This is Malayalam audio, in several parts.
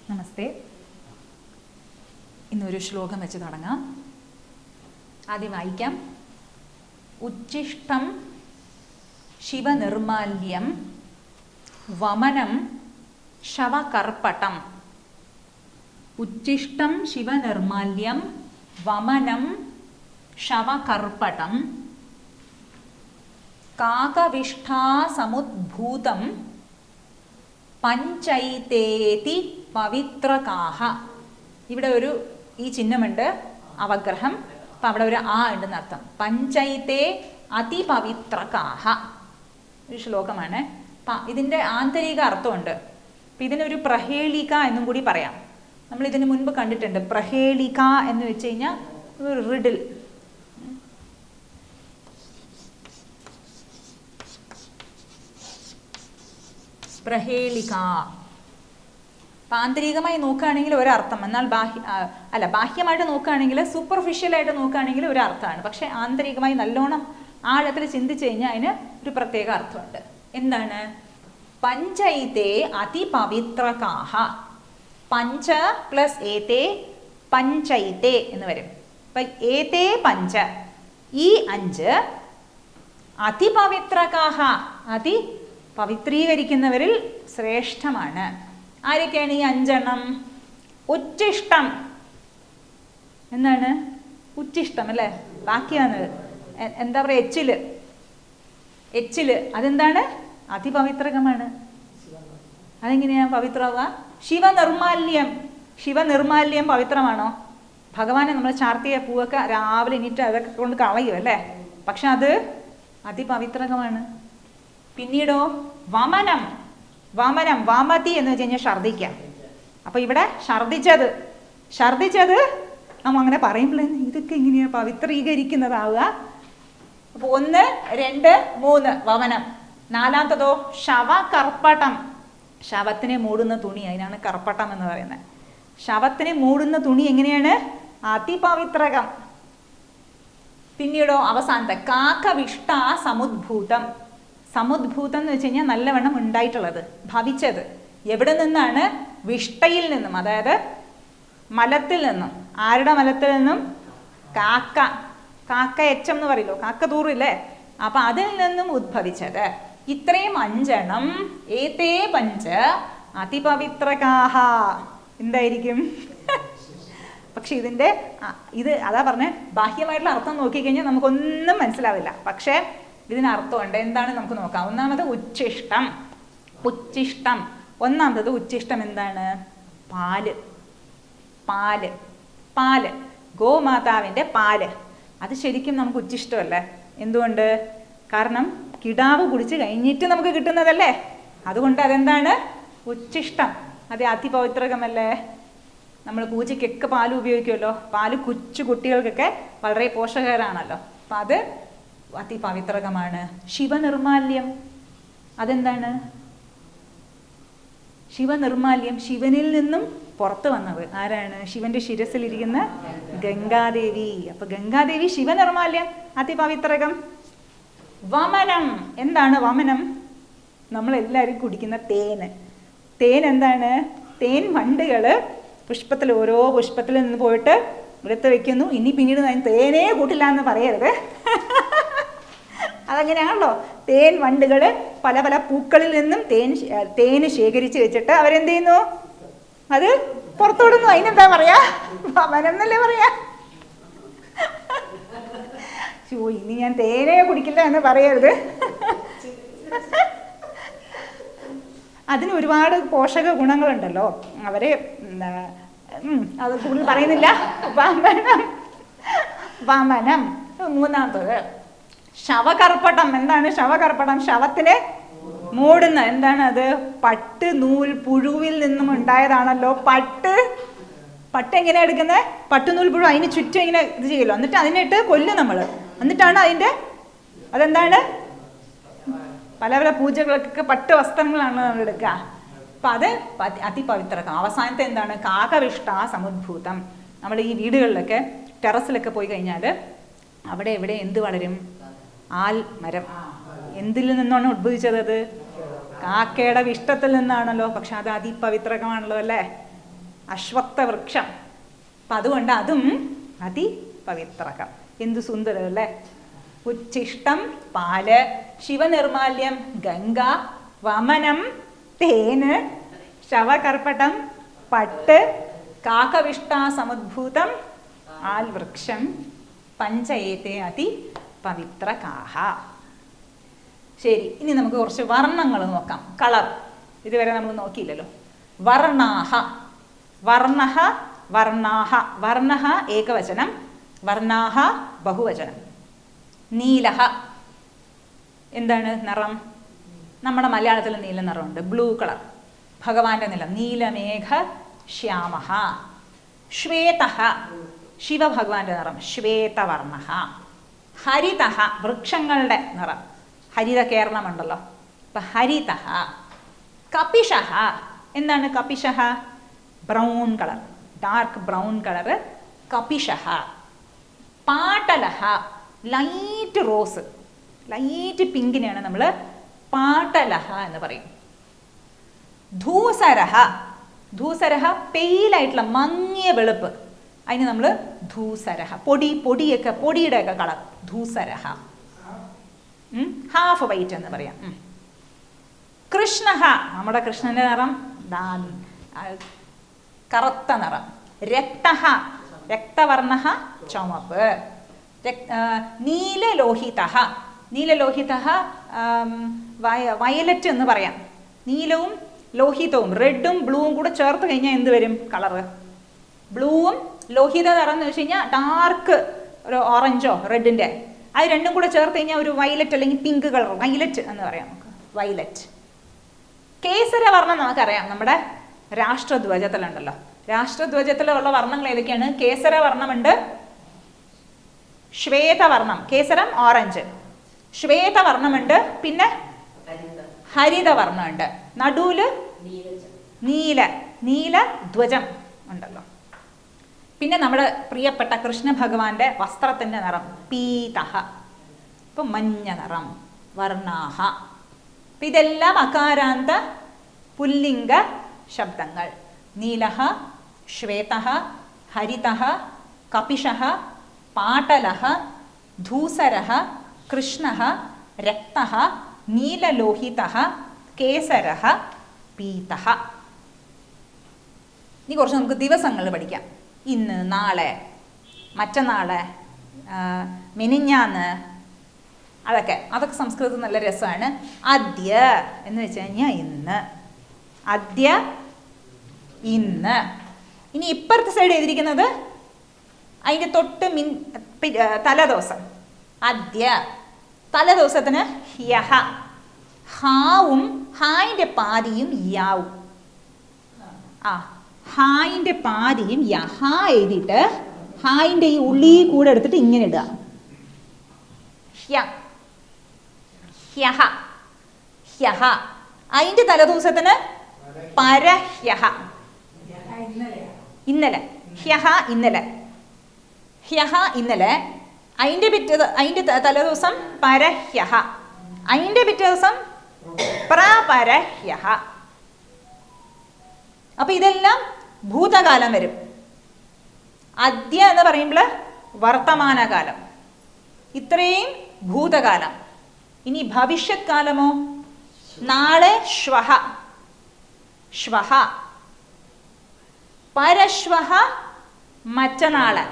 നമസ്തേ. ഇന്നൊരു ശ്ലോകം വെച്ച് തുടങ്ങാം. ആദ്യം വായിക്കാം. ഉച്ഛിഷ്ടം ശിവനിർമാല്യം വമനം ശവകർപ്പടം. ഉച്ഛിഷ്ടം ശിവനിർമാല്യം വമനം ശവകർപ്പടം കാകവിഷ്ഠാസമുദ്ഭൂതം പഞ്ചൈതേതി പവിത്രകാഹ. ഇവിടെ ഒരു ഈ ചിഹ്നമുണ്ട്, അവഗ്രഹം. അപ്പം അവിടെ ഒരു ആ ഉണ്ടെന്ന് അർത്ഥം. പഞ്ചൈതേ അതിപവിത്രകാഹ ഒരു ശ്ലോകമാണ്. ഇതിൻ്റെ ആന്തരിക അർത്ഥമുണ്ട്. അപ്പം ഇതിനൊരു പ്രഹേളിക എന്നും കൂടി പറയാം. നമ്മൾ ഇതിന് മുൻപ് കണ്ടിട്ടുണ്ട്. പ്രഹേളിക എന്ന് വെച്ച് കഴിഞ്ഞാൽ ഒരു റിഡിൽ. പ്രഹേളിക ആന്തരികമായി നോക്കുകയാണെങ്കിൽ ഒരർത്ഥം, എന്നാൽ ബാഹ്യമായിട്ട് നോക്കുകയാണെങ്കിൽ, സൂപ്പർഫിഷ്യലായിട്ട് നോക്കുകയാണെങ്കിൽ ഒരർത്ഥമാണ്. പക്ഷെ ആന്തരികമായി നല്ലോണം ആഴത്തിൽ ചിന്തിച്ചു കഴിഞ്ഞാൽ അതിന് ഒരു പ്രത്യേക അർത്ഥമുണ്ട്. എന്താണ്? പഞ്ചൈതേ അതിപവിത്രകാഹ. പഞ്ച പ്ലസ് ഏതേ പഞ്ചൈതേ എന്ന് വരും. അപ്പം ഏതേ പഞ്ച, ഈ 5 അതിപവിത്രകാഹ, അതി പവിത്രീകരിക്കുന്നവരിൽ ശ്രേഷ്ഠമാണ്. ആരൊക്കെയാണ് ഈ 5 എണ്ണം? ഉച്ഛിഷ്ടം. എന്താണ് ഉച്ഛിഷ്ടം? അല്ലേ, ബാക്കിയാണ്. എന്താ പറയുക? എച്ചില് അതെന്താണ്? അതിപവിത്രകമാണ്. അതെങ്ങനെയാ പവിത്രമാവുക? ശിവനിർമാല്യം പവിത്രമാണോ? ഭഗവാനെ നമ്മൾ ചാർത്തിയ പൂവൊക്കെ രാവിലെ എണീറ്റ് അതൊക്കെ കൊണ്ട് കളയും അല്ലേ, പക്ഷെ അത് അതിപവിത്രകമാണ്. പിന്നീടോ വമനം. വാമതി എന്ന് വെച്ച് കഴിഞ്ഞാൽ ഛർദിക്കാം. അപ്പൊ ഇവിടെ ഛർദിച്ചത് നമ്മ അങ്ങനെ പറയുമ്പോൾ ഇതൊക്കെ എങ്ങനെയാ പവിത്രീകരിക്കുന്നതാവുക? അപ്പൊ 1, 2, 3 വമനം. 4ാമത്തതോ ശവകർപ്പടം. ശവത്തിനെ മൂടുന്ന തുണി, അതിനാണ് കർപ്പട്ടം എന്ന് പറയുന്നത്. ശവത്തിനെ മൂടുന്ന തുണി എങ്ങനെയാണ്? അതിപവിത്രകം. പിന്നീടോ അവസാനത്തെ കാകവിഷ്ട സമുദ്ഭൂതം. സമുദ്ഭൂതം എന്ന് വെച്ച് കഴിഞ്ഞാൽ നല്ലവണ്ണം ഉണ്ടായിട്ടുള്ളത്, ഭവിച്ചത്. എവിടെ നിന്നാണ്? വിഷ്ടയിൽ നിന്നും, അതായത് മലത്തിൽ നിന്നും. ആരുടെ മലത്തിൽ നിന്നും? കാക്ക എച്ചം എന്ന് പറയല്ലോ, കാക്ക തൂറില്ലേ, അപ്പൊ അതിൽ നിന്നും ഉദ്ഭവിച്ചത്. ഇത്രയും 5 എണ്ണം. ഏതേ പഞ്ച അതിപവിത്രകാഹ. എന്തായിരിക്കും? പക്ഷെ ഇത് അതാ പറഞ്ഞേ, ബാഹ്യമായിട്ടുള്ള അർത്ഥം നോക്കിക്കഴിഞ്ഞാൽ നമുക്കൊന്നും മനസ്സിലാവില്ല. പക്ഷെ ഇതിനർത്ഥമുണ്ട്. എന്താണ് നമുക്ക് നോക്കാം. ഒന്നാമത് ഉച്ഛിഷ്ടം. 1ാമത്തത് ഉച്ഛിഷ്ടം എന്താണ്? പാല്. ഗോമാതാവിൻ്റെ പാല്. അത് ശരിക്കും നമുക്ക് ഉച്ഛിഷ്ടമല്ലേ? എന്തുകൊണ്ട്? കാരണം കിടാവ് കുടിച്ച് കഴിഞ്ഞിട്ട് നമുക്ക് കിട്ടുന്നതല്ലേ. അതുകൊണ്ട് അതെന്താണ്? ഉച്ഛിഷ്ടം. അത് അതിപവിത്രകമല്ലേ? നമ്മൾ പൂജയ്ക്കൊക്കെ പാല് ഉപയോഗിക്കുമല്ലോ. പാല് കൊച്ചു കുട്ടികൾക്കൊക്കെ വളരെ പോഷകരാണല്ലോ. അപ്പം അത് അതിപവിത്രകമാണ്. ശിവനിർമാല്യം അതെന്താണ്? ശിവനിർമാല്യം ശിവനിൽ നിന്നും പുറത്തു വന്നത്. ആരാണ്? ശിവന്റെ ശിരസിലിരിക്കുന്ന ഗംഗാദേവി. അപ്പൊ ഗംഗാദേവി ശിവനിർമാല്യം, അതിപവിത്രകം. വമനം. എന്താണ് വമനം? നമ്മളെല്ലാവരും കുടിക്കുന്ന തേൻ എന്താണ്? തേൻ വണ്ടുകള് പുഷ്പത്തിൽ, ഓരോ പുഷ്പത്തിൽ നിന്ന് പോയിട്ട് എടുത്ത് വെക്കുന്നു. ഇനി പിന്നീട് തേനേ കൂട്ടില്ല എന്ന് പറയരുത്. അതങ്ങനെയാണല്ലോ. തേൻ വണ്ടുകൾ പല പല പൂക്കളിൽ നിന്നും തേന് ശേഖരിച്ച് വെച്ചിട്ട് അവരെന്ത് ചെയ്യുന്നു? അത് പുറത്തോടുന്നു. അതിനെന്താ പറയാ? വമനം എന്നല്ലേ പറയാ. ഇനി ഞാൻ തേനേ കുടിക്കില്ല എന്ന് പറയരുത്. അതിന് ഒരുപാട് പോഷക ഗുണങ്ങളുണ്ടല്ലോ. അവര് അത് കൂടുതൽ പറയുന്നില്ല. വമനം. 3ാമത്തത് ശവകർപ്പടം. എന്താണ് ശവകർപ്പടം? ശവത്തിനെ മൂടുന്ന. എന്താണ് അത്? പട്ട് നൂൽ പുഴുവിൽ നിന്നും ഉണ്ടായതാണല്ലോ പട്ട്. എങ്ങനെയാ എടുക്കുന്നത്? പട്ടുനൂൽ പുഴു അതിന് ചുറ്റും ഇങ്ങനെ ഇത് ചെയ്യുമല്ലോ, എന്നിട്ട് അതിനിട്ട് കൊല്ലും നമ്മൾ. എന്നിട്ടാണ് അതെന്താണ്? പല പല പൂജകൾക്കൊക്കെ പട്ട് വസ്ത്രങ്ങളാണ് നമ്മൾ എടുക്കുക. അപ്പം അത് അതിപവിത്രകം. അവസാനത്തെ എന്താണ്? കാകവിഷ്ട സമുദ്ഭൂതം. നമ്മൾ ഈ വീടുകളിലൊക്കെ ടെറസിലൊക്കെ പോയി കഴിഞ്ഞാൽ അവിടെ എവിടെ എന്ത് വളരും? ആൽമരം. എന്തിൽ നിന്നാണ് ഉദ്ഭവിച്ചത്? അത് കാക്കയുടെ വിഷ്ടത്തിൽ നിന്നാണല്ലോ. പക്ഷെ അത് അതിപവിത്രകമാണല്ലോ അല്ലേ. അശ്വത്ഥവൃക്ഷം. അപ്പം അതുകൊണ്ട് അതും അതിപവിത്രകം. എന്ത് സുന്ദരം അല്ലേ. ഉച്ഛിഷ്ടം പാല്, ശിവനിർമാല്യം ഗംഗ, വമനം തേന്, ശവകർപ്പടം പട്ട്, കാകവിഷ്ടാസമുദ്ഭൂതം ആൽവൃക്ഷം, പഞ്ചയേതേ അതി പവിത്രകാഹ. ശരി, ഇനി നമുക്ക് കുറച്ച് വർണ്ണങ്ങൾ നോക്കാം. കളർ ഇതുവരെ നമ്മൾ നോക്കിയില്ലല്ലോ. വർണ്ണാഹ, വർണ്ണഹ, വർണ്ണാഹ. വർണ്ണഹ ഏകവചനം, വർണ്ണാഹ ബഹുവചനം. നീലഹ എന്താണ് നിറം? നമ്മുടെ മലയാളത്തിൽ നീല നിറമുണ്ട്, ബ്ലൂ കളർ, ഭഗവാന്റെ നിലം. നീലമേഘ ശ്യാമഹ. ശ്വേതഹ ശിവഭഗവാന്റെ നിറം, ശ്വേതവർണ്ണഹ. ഹരിതഹ വൃക്ഷങ്ങളുടെ നിറം, ഹരിത കേരളമുണ്ടല്ലോ, അപ്പം ഹരിതഹ. കപിഷഹ എന്താണ്? കപിഷഹ brown colour, dark brown colour, കപിഷഹ. പാട്ടലഹ ലൈറ്റ് റോസ്, ലൈറ്റ് പിങ്കിനെയാണ് നമ്മൾ പാട്ടലഹ എന്ന് പറയും. ധൂസരഹ, ധൂസരഹ പെയിലായിട്ടുള്ള മങ്ങിയ വെളുപ്പ്, അതിന് നമ്മൾ ധൂസരഹ. പൊടിയൊക്കെ പൊടിയുടെയൊക്കെ കളർ, ധൂസരഹ. ഹാഫ് വൈറ്റ് എന്ന് പറയാം. കൃഷ്ണഹ നമ്മുടെ കൃഷ്ണന്റെ നിറം കറുത്ത നിറം. രക്തഹ രക്തവർണ്ണഹ ചുമപ്പ്. നീലലോഹിതഹ, നീലലോഹിതഹ വയലറ്റ് എന്ന് പറയാം. നീലവും ലോഹിതവും റെഡും ബ്ലൂവും കൂടെ ചേർത്ത് കഴിഞ്ഞാൽ എന്ത് വരും കളറ്? ബ്ലൂവും ലോഹിത നിറം എന്ന് വെച്ച് കഴിഞ്ഞാൽ ഡാർക്ക് ഒരു ഓറഞ്ചോ റെഡിൻ്റെ, അത് രണ്ടും കൂടെ ചേർത്ത് കഴിഞ്ഞാൽ ഒരു വയലറ്റ് അല്ലെങ്കിൽ പിങ്ക് കളർ, വയലറ്റ് എന്ന് പറയാം നമുക്ക്, വയലറ്റ്. കേസരവർണ്ണം നമുക്കറിയാം, നമ്മുടെ രാഷ്ട്രധ്വജത്തിലുണ്ടല്ലോ. രാഷ്ട്രധ്വജത്തിലുള്ള വർണ്ണങ്ങൾ ഏതൊക്കെയാണ്? കേസരവർണ്ണമുണ്ട്, ശ്വേതവർണ്ണം, കേസരം ഓറഞ്ച്, ശ്വേതവർണ്ണമുണ്ട്, പിന്നെ ഹരിതവർണ്ണമുണ്ട്, നടുവില് നീല ധ്വജം ഉണ്ടല്ലോ. പിന്നെ നമ്മുടെ പ്രിയപ്പെട്ട കൃഷ്ണ ഭഗവാന്റെ വസ്ത്രത്തിന്റെ നിറം പീതഹ, ഇപ്പൊ മഞ്ഞ നിറം. വർണ്ണാഹ, ഇതെല്ലാം അകാരാന്ത പുല്ലിംഗ ശബ്ദങ്ങൾ. നീലഹ, ശ്വേതഹ, ഹരിതഹ, കപിഷഹ, പാട്ടലഹ, ധൂസരഹ, കൃഷ്ണഹ, രക്തഹ, നീലലോഹിതഹ, കേസരഹ, പീതഹ. ഇനി കുറച്ച് നമുക്ക് ദിവസങ്ങൾ പഠിക്കാം. ഇന്ന്, നാളെ, മറ്റന്നാളെ, മെനിഞ്ഞാന്ന്, അതൊക്കെ സംസ്കൃതത്തിൽ നല്ല രസമാണ്. അദ്യ എന്ന് വെച്ച് കഴിഞ്ഞാൽ ഇന്ന്, അദ്യ ഇന്ന്. ഇനി ഇപ്പുറത്തെ സൈഡ് എഴുതിയിരിക്കുന്നത് അതിൻ്റെ തൊട്ട് തലദിവസം. അദ്യ തലദിവസത്തിന് ഹ്യഹ, ഹാവും ഹായിൻ്റെ പാതിയും യാവും. ഹായിൻ്റെ പാതിയും യഹ എഴുതിയിട്ട് ഹായിൻ്റെ ഈ ഉള്ളി കൂടെ എടുത്തിട്ട് ഇങ്ങനെ ഇടുക. ഹ്യഹ, ഹ്യഹ. അതിൻ്റെ തലദിവസത്തിന് പരഹ്യഹ, ഇന്നലെ. ഹ്യഹ ഇന്നലെ, ഹ്യഹ ഇന്നലെ. അതിൻ്റെ തലേദിവസം പരഹ്യഹ, അതിൻ്റെ പിറ്റേ ദിവസം പ്രപരഹ്യഹ. അപ്പൊ ഇതെല്ലാം ഭൂതകാലം വരും. അദ്യ എന്ന് പറയുമ്പോൾ വർത്തമാനകാലം, ഇത്രയും ഭൂതകാലം. ഇനി ഭവിഷ്യത് കാലമോ? നാളെ ശ്വഹ, ശ്വഹ. പരശ്വഹ മറ്റന്നാള്.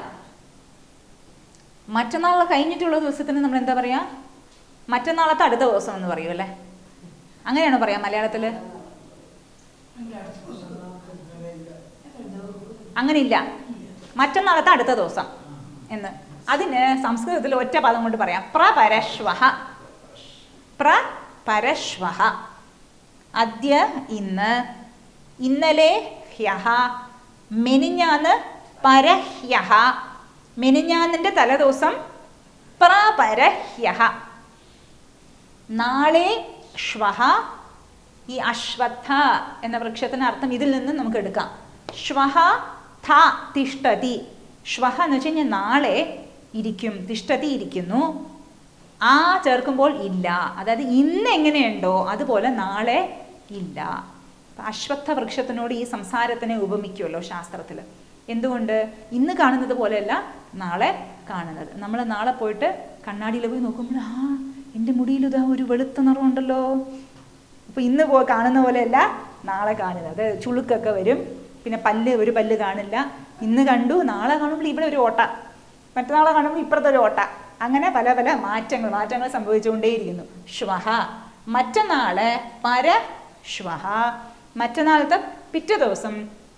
മറ്റന്നാൾ കഴിഞ്ഞിട്ടുള്ള ദിവസത്തിന് നമ്മൾ എന്താ പറയാ? മറ്റന്നാളത്തെ അടുത്ത ദിവസം എന്ന് പറയും അല്ലേ? അങ്ങനെയാണോ പറയാ മലയാളത്തില്? അങ്ങനെയില്ല, മറ്റന്നാളത്തെ അടുത്ത ദിവസം എന്ന്. അതിന് സംസ്കൃതത്തിൽ ഒറ്റ പദം കൊണ്ട് പറയാം, പ്രപരശ്വഹ. പ്രപരശ്വഹ. അദ്യ ഇന്ന്, ഇന്നലെ ഹ്യഹ, മെനിഞ്ഞാന്ന് പരഹ്യഹ, മെനിഞ്ഞാന്നിൻ്റെ തലേദിവസം പ്രപരഹ്യഹ. നാളെ ശ്വഹ. ഈ അശ്വത്ഥ എന്ന വൃക്ഷത്തിന് അർത്ഥം ഇതിൽ നിന്ന് നമുക്ക് എടുക്കാം. ശ്വഹ ഥ തിഷ്ഠതി. ശ്വഹ എന്ന് വെച്ച് കഴിഞ്ഞാൽ നാളെ ഇരിക്കും, തിഷ്ഠതി ഇരിക്കുന്നു. ആ ചേർക്കുമ്പോൾ ഇല്ല, അതായത് ഇന്ന് എങ്ങനെയുണ്ടോ അതുപോലെ നാളെ ഇല്ല. അശ്വത്ഥ വൃക്ഷത്തിനോട് ഈ സംസാരത്തിനെ ഉപമിക്കുമല്ലോ ശാസ്ത്രത്തിൽ. എന്തുകൊണ്ട്? ഇന്ന് കാണുന്നത് പോലെയല്ല നാളെ കാണുന്നത്. നമ്മൾ നാളെ പോയിട്ട് കണ്ണാടിയിൽ പോയി നോക്കുമ്പോൾ എൻ്റെ മുടിയിൽ ഇതാ ഒരു വെളുത്ത നിറമുണ്ടല്ലോ. അപ്പോൾ ഇന്ന് കാണുന്ന പോലെയല്ല നാളെ കാണുന്നത്. ചുളുക്കൊക്കെ വരും, പിന്നെ ഒരു പല്ല് കാണില്ല. ഇന്ന് കണ്ടു, നാളെ കാണുമ്പോൾ ഇവിടെ ഒരു ഓട്ട, മറ്റന്നാളെ കാണുമ്പോൾ ഇപ്പുറത്തെ ഒരു ഓട്ട. അങ്ങനെ പല പല മാറ്റങ്ങൾ സംഭവിച്ചുകൊണ്ടേയിരിക്കുന്നു. ശ്വഹ മറ്റന്നാള്, പരശ്വഹ മറ്റന്നാളത്തെ പിറ്റേ ദിവസം,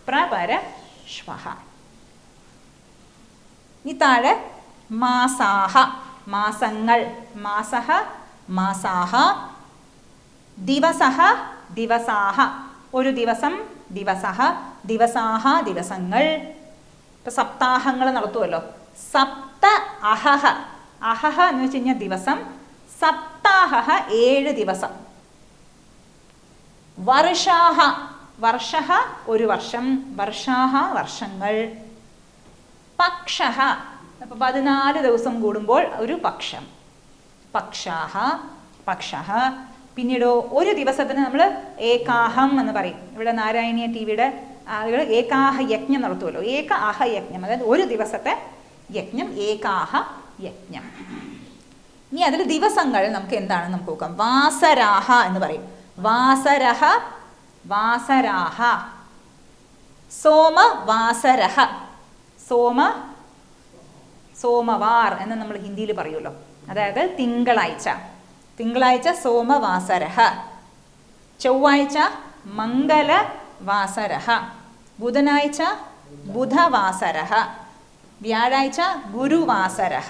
പ്രപരശ്വഹ. ഈ താഴെ മാസാഹ മാസങ്ങൾ, മാസഹ മാസാഹ, ദിവസഹ ദിവസാഹ ഒരു ദിവസം, ദിവസഹ ദിവസാഹ ദിവസങ്ങൾ. ഇപ്പൊ സപ്താഹങ്ങൾ നടത്തുമല്ലോ. സപ്ത അഹഹ, അഹഹ എന്ന് വെച്ച് കഴിഞ്ഞാൽ ദിവസം, സപ്താഹ 7 ദിവസം. വർഷാഹ, വർഷഹ ഒരു വർഷം, വർഷാഹ വർഷങ്ങൾ. പക്ഷഹ 14 ദിവസം കൂടുമ്പോൾ ഒരു പക്ഷം, പക്ഷാഹ പക്ഷഹ. പിന്നീടോ ഒരു ദിവസത്തിന് നമ്മൾ ഏകാഹം എന്ന് പറയും. ഇവിടെ നാരായണീയ ടിവിയുടെ ആളുകൾ ഏകാഹ യജ്ഞം നടത്തുമല്ലോ. ഏകാഹ യജ്ഞം, അതായത് ഒരു ദിവസത്തെ യജ്ഞം, ഏകാഹ യജ്ഞം. ഇനി അതിൽ ദിവസങ്ങൾ നമുക്ക് എന്താണെന്ന് നമുക്ക് നോക്കാം. വാസരാഹ എന്ന് പറയും. വാസരഹ വാസരാഹ, സോമവാസരഹ, സോമവാർ എന്ന് നമ്മൾ ഹിന്ദിയിൽ പറയുമല്ലോ. അതായത് തിങ്കളാഴ്ച, തിങ്കളാഴ്ച സോമവാസരഹ, ചൊവ്വാഴ്ച മംഗലവാസരഹ, ബുധനാഴ്ച ബുധവാസരഹ, വ്യാഴാഴ്ച ഗുരുവാസരഹ,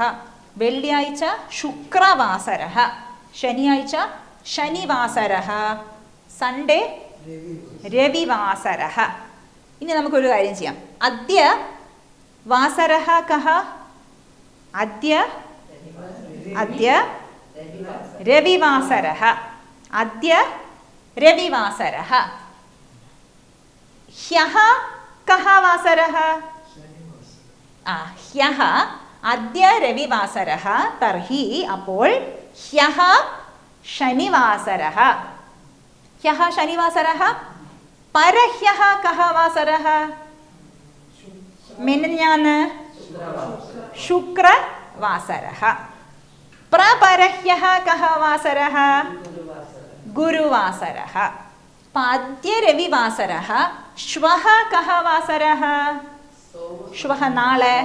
വെള്ളിയാഴ്ച ശുക്രവാസരഹ, ശനിയാഴ്ച ശനിവാസരഹ, സൺഡേ രവിവാസരഹ. ഇനി നമുക്കൊരു കാര്യം ചെയ്യാം. അദ്യ വാസരഹ കഹ? അദ്യ രവിവാസരഹ, അദ്യ രവിവാസരഹ. ഹ്യഹ കഹ വാസരഹ? ഹ്യഹ അദ്യ രവിവാസരഹ, തർഹി അപ്പോൾ ഹ്യഹ ശനിവാസരഹ. ഹ്യഹ ശനിവാസരഹ. പരഹ്യഹ കഹ വാസരഹ? മിനിഞ്ഞാന്ന് ശുക്രവാസരഹ. പ്രപരഹ്യഹ കഹ വാസരഹ? ഗുരുവാസരഹ. അദ്യ രവിവാസരഹ. ശ്വഹ കഹ വാസരഹ? ശ്വഹ നാളെ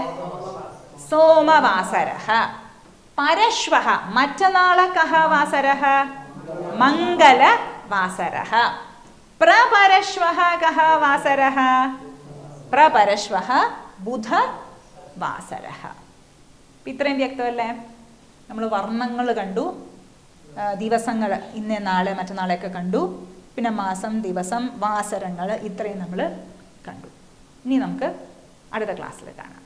സോമവാസരഹ. പരശ്വഹ മറ്റന്നാളെ കഹ വാസരഹ? മംഗലവാസരഹ. പ്രപരശ്വഹ കഹ വാസരഹ? പ്രപരശ്വഹ ബുധവാസരഹ. ഇത്രയും വ്യക്തമല്ലേ? നമ്മൾ വർണ്ണങ്ങൾ കണ്ടു, ദിവസങ്ങൾ ഇന്ന് നാളെ മറ്റന്നാളെയൊക്കെ കണ്ടു, പിന്നെ മാസം ദിവസം വാസരങ്ങൾ ഇത്രയും നമ്മൾ കണ്ടു. ഇനി നമുക്ക് അടുത്ത ക്ലാസ്സിൽ കാണാം.